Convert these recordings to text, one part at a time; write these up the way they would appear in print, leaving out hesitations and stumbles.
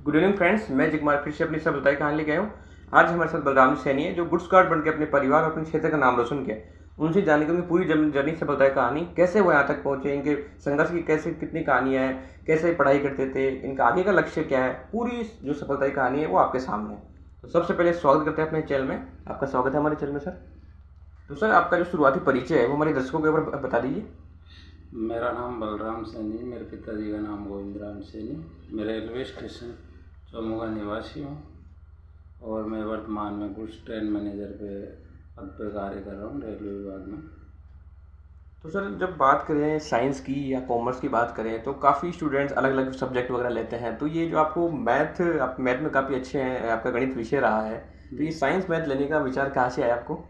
Good evening friends, मैं जिगमार फिर से अपनी सब बताई कहानी लेके आया हूँ। आज हमारे साथ बलराम सैनी है जो गुड्स कार्ड बन के अपने परिवार और अपने क्षेत्र का नाम रोशन किया। उनसे जानने की उनकी पूरी जर्नी से बताई कहानी, कैसे वो यहाँ तक पहुँचे, इनके संघर्ष की कैसे कितनी कहानियाँ हैं, कैसे पढ़ाई करते थे, इनका आगे का लक्ष्य क्या है, पूरी जो सफलता की कहानी है वो आपके सामने है। तो सबसे पहले स्वागत करते हैं अपने चैनल में। आपका स्वागत है हमारे चैनल में सर। तो सर, आपका जो शुरुआती परिचय है वो हमारे दर्शकों के ऊपर बता दीजिए। मेरा नाम बलराम सैनी, मेरे पिताजी का नाम गोविंद राम सैनी। मैं रेलवे स्टेशन चौमू का निवासी हूँ और मैं वर्तमान में गुड्स ट्रेन मैनेजर पे पद पर कार्य कर रहा हूँ रेलवे विभाग में। तो सर, जब बात करें साइंस की या कॉमर्स की बात करें तो काफ़ी स्टूडेंट्स अलग अलग सब्जेक्ट वगैरह लेते हैं। तो ये जो आपको आप मैथ में काफ़ी अच्छे हैं, आपका गणित विषय रहा है, तो ये साइंस मैथ लेने का विचार कहाँ से आया आपको?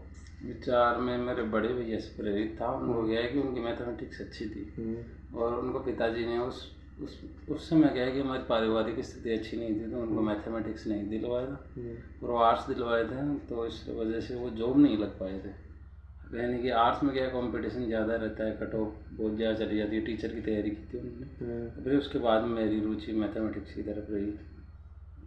विचार में मेरे बड़े भैया से प्रेरित था। उनको क्या है कि उनकी मैथमेटिक्स अच्छी थी और उनको पिताजी ने उस समय क्या है कि हमारी पारिवारिक स्थिति अच्छी नहीं थी, तो उनको मैथमेटिक्स नहीं दिलवाया था और वो आर्ट्स दिलवाए थे। तो इस वजह से वो जॉब नहीं लग पाए थे। यानी कि आर्ट्स में क्या कंपटीशन ज़्यादा रहता है, कट ऑफ बहुत ज़्यादा चली जाती है। टीचर की तैयारी की थी उन्होंने। फिर उसके बाद में मेरी रुचि मैथमेटिक्स की तरफ रही।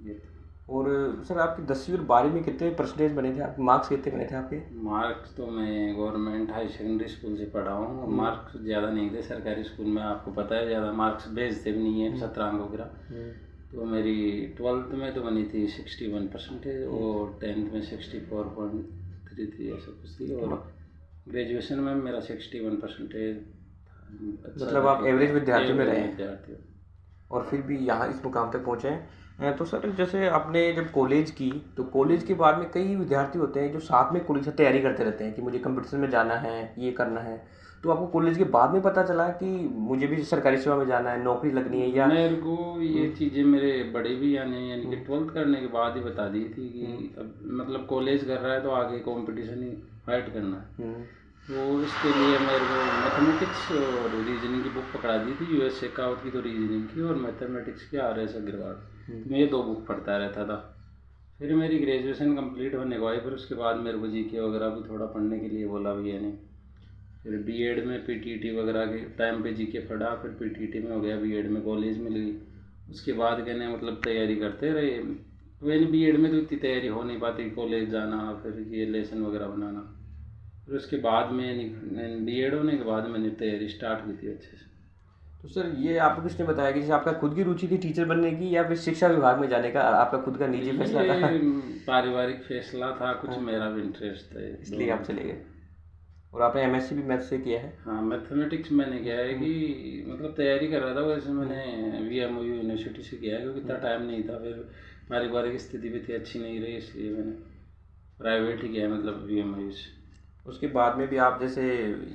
ये और सर, आपकी 10वीं और 12वीं में कितने परसेंटेज बने थे, आपके मार्क्स कितने बने थे आपके? मार्क्स तो मैं गवर्नमेंट हाई सेकेंडरी स्कूल से पढ़ा हूँ। मार्क्स ज़्यादा नहीं थे। सरकारी स्कूल में आपको पता है ज़्यादा मार्क्स भेजते भी नहीं है, 17 अंक वगैरह। तो मेरी 12th में तो बनी थी 61% और 10th में 64.3 थी, ऐसा कुछ थी। और ग्रेजुएशन में मेरा 61% अच्छा, मतलब आप एवरेज विद्यार्थी में रहे हैं विद्यार्थी। और फिर भी यहाँ इस मुकाम तक पहुँचे हैं। तो सर, जैसे आपने जब कॉलेज की, तो कॉलेज के बाद में कई विद्यार्थी होते हैं जो साथ में कॉलेज से तैयारी करते रहते हैं कि मुझे कंपटीशन में जाना है, ये करना है। तो आपको कॉलेज के बाद में पता चला कि मुझे भी सरकारी सेवा में जाना है, नौकरी लगनी है, या? मेरे को ये चीज़ें मेरे बड़े भैया ने यानी कि 12th करने के बाद ही बता दी थी कि अब मतलब कॉलेज कर रहा है तो आगे कंपटीशन ही फाइट करना है। तो इसके लिए मेरे को मैथमेटिक्स और रीजनिंग की बुक पकड़ा दी थी। यूएस शेखावत की तो रीजनिंग की और मैथमेटिक्स की RS अग्रवाल। मैं ये 2 बुक पढ़ता रहता था। फिर मेरी ग्रेजुएशन कंप्लीट होने को आई। फिर उसके बाद मेरे को GK वगैरह भी थोड़ा पढ़ने के लिए बोला भैया ने। फिर BEd में PTT वगैरह के टाइम पे GK पढ़ा। फिर PTT में हो गया, BEd में कॉलेज मिल गई। उसके बाद कहने मतलब तैयारी करते रहे। यानी BEd में तो इतनी तैयारी हो नहीं पाती, कॉलेज जाना फिर ये लेसन वगैरह बनाना। फिर उसके बाद में BEd होने के बाद मैंने तैयारी स्टार्ट की थी अच्छे से। तो सर, ये आपको किसने बताया कि जैसे आपका खुद की रुचि थी टीचर बनने की, या फिर शिक्षा विभाग में जाने का आपका खुद का निजी फैसला था? ये पारिवारिक फैसला था, कुछ मेरा भी इंटरेस्ट था इसलिए आप चले गए। और आपने MSc भी मैथ से किया है? हाँ, मैथमेटिक्स मैंने किया है कि मतलब तैयारी कर रहा था। वैसे मैंने VMU यूनिवर्सिटी से किया है क्योंकि इतना टाइम नहीं था। फिर पारिवारिक स्थिति भी थी अच्छी नहीं रही, इसलिए मैंने प्राइवेट ही किया है, मतलब VMU से। उसके बाद में भी आप जैसे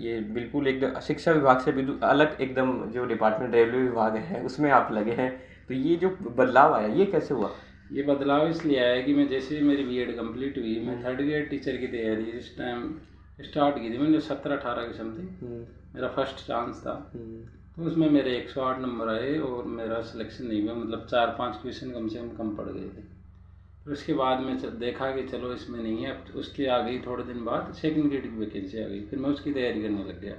ये बिल्कुल एकदम शिक्षा विभाग से बिल्कुल अलग एकदम जो डिपार्टमेंट रेलवे विभाग है उसमें आप लगे हैं। तो ये जो बदलाव आया ये कैसे हुआ? ये बदलाव इसलिए आया कि मैं जैसे ही मेरी BEd कंप्लीट हुई, मैं 3rd ग्रेड टीचर की तैयारी इस टाइम स्टार्ट की थी मैंने। 17-18 की समथिंग मेरा फर्स्ट चांस था। तो उसमें मेरे 108 नंबर आए और मेरा सिलेक्शन नहीं हुआ, मतलब 4-5 क्वेश्चन कम से कम पड़ गए थे। फिर उसके बाद में देखा कि चलो इसमें नहीं है। अब उसके आ गई थोड़े दिन बाद 2nd ग्रेड की वैकेंसी आ गई। फिर मैं उसकी तैयारी करने लग गया।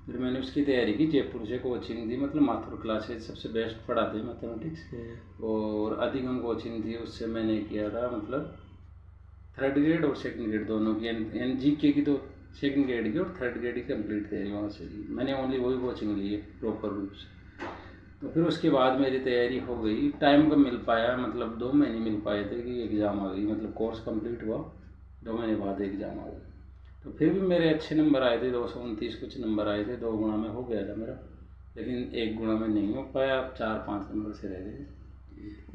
फिर मैंने उसकी तैयारी की, जयपुर से कोचिंग दी, मतलब माथुर क्लासेज सबसे बेस्ट पढ़ाते हैं मैथमेटिक्स। और अधिगम कोचिंग थी, उससे मैंने किया था मतलब 3rd ग्रेड और 2nd ग्रेड दोनों की। GK की तो 2nd ग्रेड की और 3rd ग्रेड की कंप्लीट तैयारी वहाँ से की मैंने। ओनली वही कोचिंग ली है प्रॉपर रूप से। तो फिर उसके बाद मेरी तैयारी हो गई। टाइम कम मिल पाया, मतलब 2 महीने मिल पाए थे कि एग्ज़ाम आ गई। मतलब कोर्स कंप्लीट हुआ, 2 महीने बाद एग्ज़ाम आ गई। तो फिर भी मेरे अच्छे नंबर आए थे, 229 कुछ नंबर आए थे। 2 गुणा में हो गया था मेरा, लेकिन 1 गुणा में नहीं हो पाया। अब 4-5 नंबर से रह गए।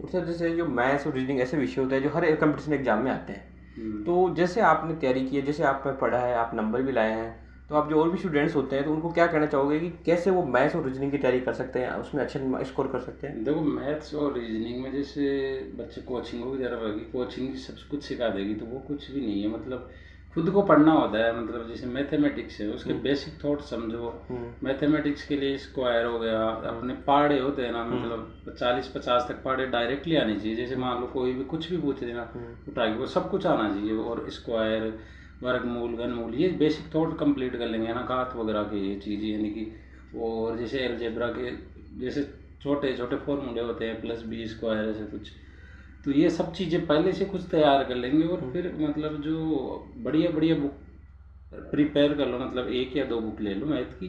और सर, जैसे जो मैथ्स और रीजनिंग ऐसे विषय होते हैं जो हर एक कंपटीशन एग्जाम में आते हैं, तो जैसे आपने तैयारी की है, जैसे आपने पढ़ा है, आप नंबर भी लाए हैं, तो आप जो और भी स्टूडेंट्स होते हैं तो उनको क्या कहना चाहोगे कि कैसे वो मैथ्स और रीजनिंग की तैयारी कर सकते हैं, उसमें अच्छे स्कोर कर सकते हैं? देखो, मैथ्स और रीजनिंग में जैसे बच्चे कोचिंग की तरफ होगी, कोचिंग सब कुछ सिखा देगी, तो वो कुछ भी नहीं है। मतलब खुद को पढ़ना होता है। मतलब जैसे मैथमेटिक्स है, उसके बेसिक थॉट समझो। मैथमेटिक्स के लिए स्क्वायर हो गया, अपने पहाड़े होते हैं ना, मतलब 40-50 तक पहाड़े डायरेक्टली आने चाहिए। जैसे मान लो कोई भी कुछ भी पूछ देना उठा के, वो सब कुछ आना चाहिए। और स्क्वायर, वर्गमूल, घनमूल, ये बेसिक थॉट कंप्लीट कर लेंगे ना, घात वगैरह के ये चीज़, यानी कि। और जैसे अलजेब्रा के जैसे छोटे छोटे फॉर्मूले होते हैं, +b² ऐसे कुछ, तो ये सब चीज़ें पहले से कुछ तैयार कर लेंगे और फिर मतलब जो बढ़िया बढ़िया बुक प्रिपेयर कर लो, मतलब 1 या 2 बुक ले लो मैथ की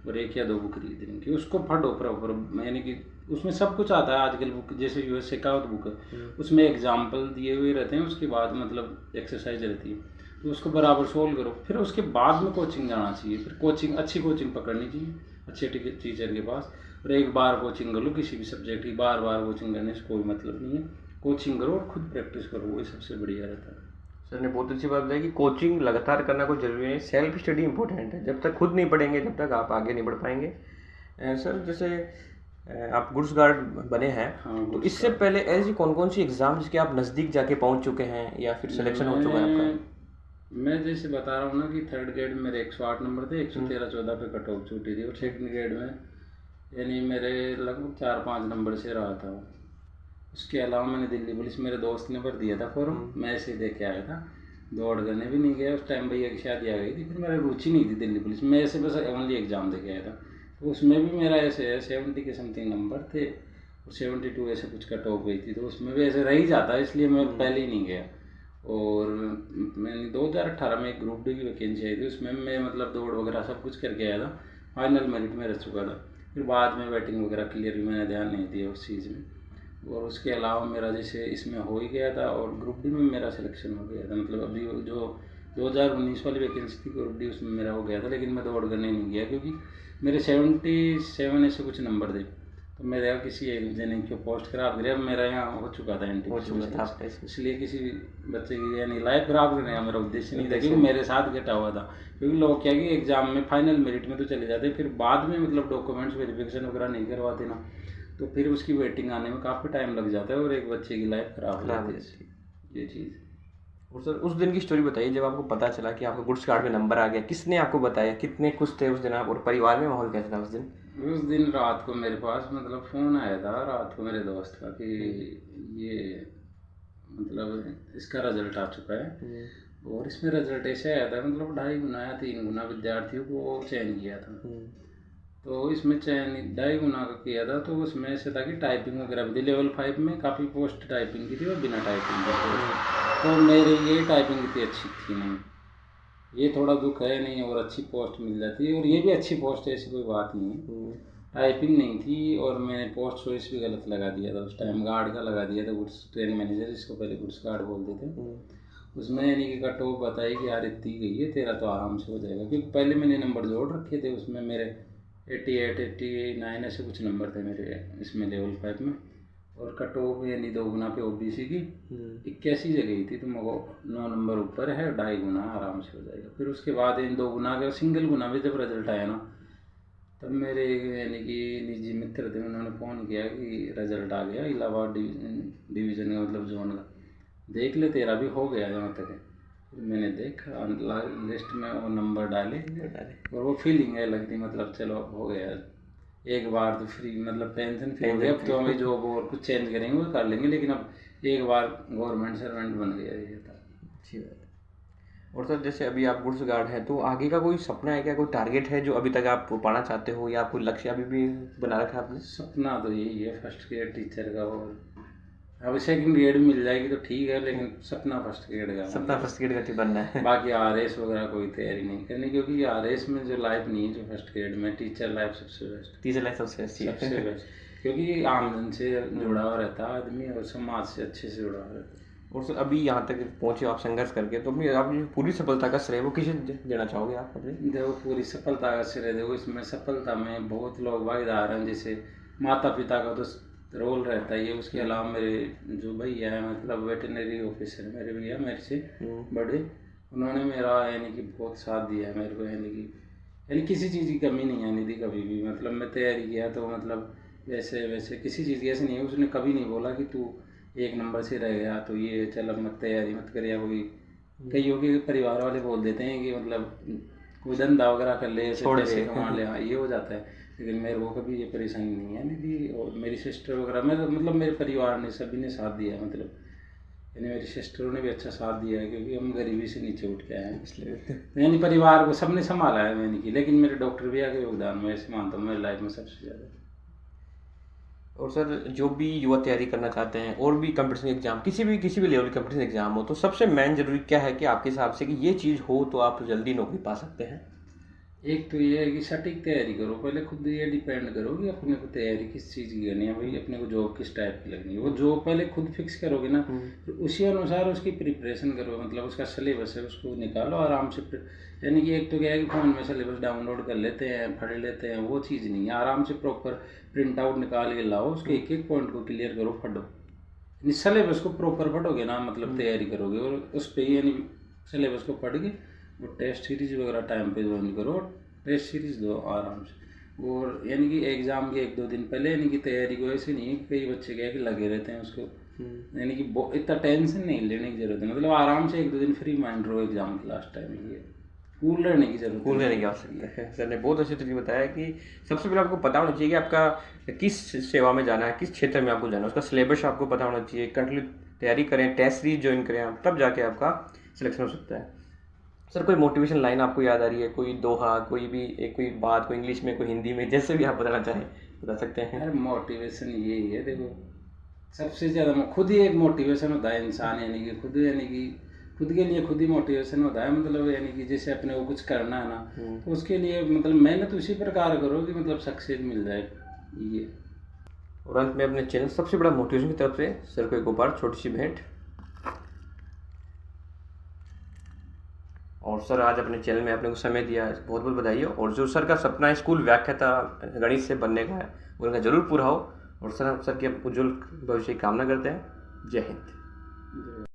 और 1 या 2 बुक रीजनिंग की, उसको पढ़ो प्रॉपर, यानी कि उसमें सब कुछ आता है आजकल बुक, जैसे यूएस एकाउंट बुक है उसमें एग्जाम्पल दिए हुए रहते हैं, उसके बाद मतलब एक्सरसाइज रहती है, तो उसको बराबर सोल्व करो, फिर उसके बाद में कोचिंग जाना चाहिए, फिर कोचिंग अच्छी कोचिंग पकड़नी चाहिए अच्छे टीचर के पास, और एक बार कोचिंग कर लो किसी भी सब्जेक्ट की, बार बार कोचिंग करने से कोई मतलब नहीं है, कोचिंग करो और खुद प्रैक्टिस करो, वही सबसे बढ़िया रहता है। सर ने बहुत अच्छी बात बताई कि कोचिंग लगातार करना कोई ज़रूरी नहीं, सेल्फ स्टडी इंपॉर्टेंट है, जब तक खुद नहीं पढ़ेंगे जब तक आप आगे नहीं बढ़ पाएंगे। सर जैसे आप गुड्स गार्ड बने हैं, तो इससे पहले ऐसी कौन कौन सी एग्ज़ाम जिसके आप नज़दीक जाके पहुंच चुके हैं या फिर सिलेक्शन हो चुका है आपका? मैं जैसे बता रहा हूँ ना कि 3rd ग्रेड में मेरे 108 नंबर थे, 113-14 पे कट ऑफ छूटी थी, और 2nd ग्रेड में यानी मेरे लगभग 4-5 नंबर से रहा था। उसके अलावा मैंने दिल्ली पुलिस, मेरे दोस्त ने भर दिया था फॉर्म, मैं ऐसे ही दे के आया था, दौड़ करने भी नहीं गया, उस टाइम भैया की शादी आ गई थी, फिर मेरी रुचि नहीं थी दिल्ली पुलिस में, ऐसे बस ओनली एग्ज़ाम दे के आया था, तो उसमें भी मेरा ऐसे 70 के समथिंग नंबर थे और 72 ऐसे कुछ कट ऑफ गई थी, तो उसमें भी ऐसे रह ही जाता, इसलिए मैं पहले ही नहीं गया। और मैंने 2018 में एक ग्रुप डी की वैकेंसी आई थी, उसमें मैं मतलब दौड़ वगैरह सब कुछ करके आया था, फाइनल मेरिट में रह चुका था, फिर बाद में बैटिंग वगैरह क्लियर भी मैंने ध्यान नहीं दिया उस चीज़ में, और उसके अलावा मेरा जैसे इसमें हो ही गया था और ग्रुप डी में मेरा सिलेक्शन हो गया था, मतलब अभी जो 2019 वाली वैकेंसी थी ग्रुप डी उसमें मेरा हो गया था, लेकिन मैं दौड़ करने नहीं गया क्योंकि मेरे 77 ऐसे कुछ नंबर थे, तो मेरे यहाँ किसी एक जने की पोस्ट खराब गया, मेरा यहाँ हो चुका था एंटी, इसलिए किसी बच्चे की यानी लाइफ खराब करने का मेरा उद्देश्य नहीं था, क्योंकि मेरे साथ घटा हुआ था, क्योंकि लोग क्या कि एग्जाम में फाइनल मेरिट में तो चले जाते, फिर बाद में मतलब डॉक्यूमेंट्स वेरिफिकेशन वगैरह नहीं करवाते ना, तो फिर उसकी वेटिंग आने में काफ़ी टाइम लग जाता है और एक बच्चे की लाइफ खराब हो जाती है ये चीज़। और सर उस दिन की स्टोरी बताइए जब आपको पता चला कि आपका गुड्स गार्ड में नंबर आ गया, किसने आपको बताया, कितने खुश थे उस दिन आप, और परिवार में माहौल कैसा था उस दिन? उस दिन रात को मेरे पास मतलब फ़ोन आया था रात को मेरे दोस्त का कि ये मतलब इसका रिजल्ट आ चुका है, और इसमें रिजल्ट ऐसे आया था मतलब 2.5 गुना या 3 गुना विद्यार्थियों को चयन किया था, तो इसमें चयन 2.5 गुना का किया था, तो उसमें ऐसे था कि टाइपिंग वगैरह भी थी, लेवल 5 में काफ़ी पोस्ट टाइपिंग की थी और बिना टाइपिंग की, तो मेरे ये टाइपिंग इतनी अच्छी थी नहीं, ये थोड़ा दुख है नहीं, और अच्छी पोस्ट मिल जाती है, और ये भी अच्छी पोस्ट है ऐसी कोई बात नहीं है, टाइपिंग नहीं थी, और मैंने पोस्ट चॉइस भी गलत लगा दिया था उस टाइम, गार्ड का लगा दिया था, गुड्स ट्रेन मैनेजर जिसको पहले गुड्स गार्ड बोलते थे, उसमें यानी कि कट ऑफ बताई कि यार इतनी गई है, तेरा तो आराम से हो जाएगा, क्योंकि पहले मैंने नंबर जोड़ रखे थे, उसमें मेरे 88, 89 ऐसे कुछ नंबर थे मेरे इसमें लेवल 5 में, और कट ऑफ यानी 2 गुना पे ओबीसी की 81 जगह थी, तो मेरे 9 नंबर ऊपर है, 2.5 गुना आराम से हो जाएगा। फिर उसके बाद इन 2 गुना का सिंगल गुना में जब रिजल्ट आया ना, तब मेरे यानी कि निजी मित्र थे, उन्होंने फ़ोन किया कि रिजल्ट आ गया इलाहाबाद डिवीज़न का, मतलब जोन का, देख ले तेरा भी हो गया जहाँ तक है। फिर मैंने देखा लिस्ट में वो नंबर डाले, और वो फीलिंग है लगती मतलब चलो हो गया, एक बार तो फ्री मतलब टेंशन फ्री हो गया, अब तो हमें जॉब और कुछ चेंज करेंगे वो कर लेंगे, लेकिन अब एक बार गवर्नमेंट सर्वेंट बन गया ये था। अच्छी बात है। और सर जैसे अभी आप गुड्स गार्ड हैं, तो आगे का कोई सपना है क्या, कोई टारगेट है जो अभी तक आप पाना चाहते हो, या कोई लक्ष्य अभी भी बना रखा है आपने? सपना तो यही है 1st ग्रेड टीचर का, और अब 2nd ग्रेड मिल जाएगी तो ठीक है, लेकिन सपना 1st ग्रेड का, सपना 1st ग्रेड का बनना है। बाकी RS वगैरह कोई तैयारी नहीं करनी, क्योंकि RS में जो लाइफ नहीं है जो 1st ग्रेड में, टीचर लाइफ सबसे बेस्ट, टीचर लाइफ सबसे बेस्ट, क्योंकि आमदन से जुड़ा हुआ रहता है आदमी और समाज से अच्छे से जुड़ा हुआ रहता है। और सर अभी यहाँ तक पहुँचे आप संघर्ष करके, तो अपनी आप पूरी सफलता का श्रेय वो किसे देना चाहोगे आप अपने? देखो पूरी सफलता का श्रेय देखो, इसमें सफलता में बहुत लोग भागीदार हैं, जैसे माता पिता का तो रोल रहता है, उसके अलावा मेरे जो भैया है मतलब वेटरनरी ऑफिसर मेरे भैया मेरे से बड़े, उन्होंने मेरा यानी कि बहुत साथ दिया है मेरे को, यानी किसी चीज़ की कमी नहीं आनी थी कभी भी, मतलब मैं तैयारी किया तो मतलब वैसे किसी चीज़ की ऐसी नहीं है, उसने कभी नहीं बोला कि तू 1 नंबर से रह गया तो ये चल अब मत तैयारी मत कर, या कोई कईयों के परिवार वाले बोल देते हैं कि मतलब कोई धंधा वगैरह कर ले, पैसे कमा ले, हाँ ये हो जाता है, लेकिन मेरे को कभी ये परेशानी नहीं है नहीं दी, और मेरी सिस्टर वगैरह मतलब मेरे परिवार ने सभी ने साथ दिया, मतलब यानी मेरी सिस्टरों ने भी अच्छा साथ दिया है, क्योंकि हम गरीबी से नीचे उठ के आए हैं, इसलिए यानी परिवार को सबने संभाला है मैंने की, लेकिन मेरे डॉक्टर भैया के योगदान में ऐसे मानता हूँ मेरी लाइफ में सबसे ज़्यादा। और सर जो भी युवा तैयारी करना चाहते हैं और भी कंपटीशन एग्जाम किसी भी लेवल की कंपटीशन एग्जाम हो, तो सबसे मेन जरूरी क्या है कि आपके हिसाब से कि ये चीज़ हो तो आप जल्दी नौकरी पा सकते हैं? एक तो ये है कि सटीक तैयारी करो, पहले खुद ये डिपेंड करो कि अपने को तैयारी किस चीज़ की करनी है भाई, अपने को जॉब किस टाइप की लगनी है, वो जॉब पहले खुद फिक्स करोगे ना, फिर उसी अनुसार उसकी प्रिपरेशन करो, मतलब उसका सिलेबस है उसको निकालो आराम से। यानी कि एक तो क्या है कि फ़ोन में सिलेबस डाउनलोड कर लेते हैं, पढ़ लेते हैं, वो चीज़ नहीं है। आराम से प्रॉपर प्रिंट आउट निकाल के लाओ, उसके एक एक पॉइंट को क्लियर करो, पढ़ो। सिलेबस को प्रॉपर पढ़ोगे ना, मतलब तैयारी करोगे और उस पर यानी सिलेबस को पढ़ के वो टेस्ट सीरीज वगैरह टाइम पे ज्वाइन करो, टेस्ट सीरीज दो आराम से। और यानी कि एग्ज़ाम के 1-2 दिन पहले यानी कि तैयारी को ऐसे नहीं है कि कई बच्चे क्या है कि लगे रहते हैं उसको, यानी कि इतना टेंशन नहीं लेने की ज़रूरत है, मतलब आराम से 1-2 दिन फ्री माइंड रहो एग्ज़ाम के लास्ट टाइम। ये कूल रहने की ज़रूरत, कूल रहने की आवश्यकता है। सर ने बहुत अच्छे तरीके बताया कि सबसे पहले आपको पता होना चाहिए कि आपका किस सेवा में जाना है, किस क्षेत्र में आपको जाना है, उसका सिलेबस आपको पता होना चाहिए। कंटिन्यू तैयारी करें, टेस्ट सीरीज ज्वाइन करें आप, तब जाके आपका सिलेक्शन हो सकता है। सर कोई मोटिवेशन लाइन आपको याद आ रही है, कोई दोहा, कोई भी एक कोई बात, कोई इंग्लिश में, कोई हिंदी में, जैसे भी आप बताना चाहें बता सकते हैं? यार मोटिवेशन यही है, देखो सबसे ज़्यादा खुद ही एक मोटिवेशन होता है इंसान, यानी कि खुद, यानी कि खुद के लिए खुद ही मोटिवेशन होता है, मतलब यानी कि जैसे अपने को कुछ करना है ना, तो उसके लिए मतलब मेहनत उसी प्रकार करो कि मतलब सक्सेस मिल जाए ये। और अंत में अपने चैनल सबसे बड़ा मोटिवेशन की तरफ से सर को एक बार छोटी सी भेंट। और सर आज अपने चैनल में आपने को समय दिया है, बहुत बहुत बधाई हो। और जो सर का सपना है स्कूल व्याख्याता गणित से बनने का है, वो उनका जरूर पूरा हो। और सर के उज्जवल भविष्य की कामना करते हैं। जय हिंद।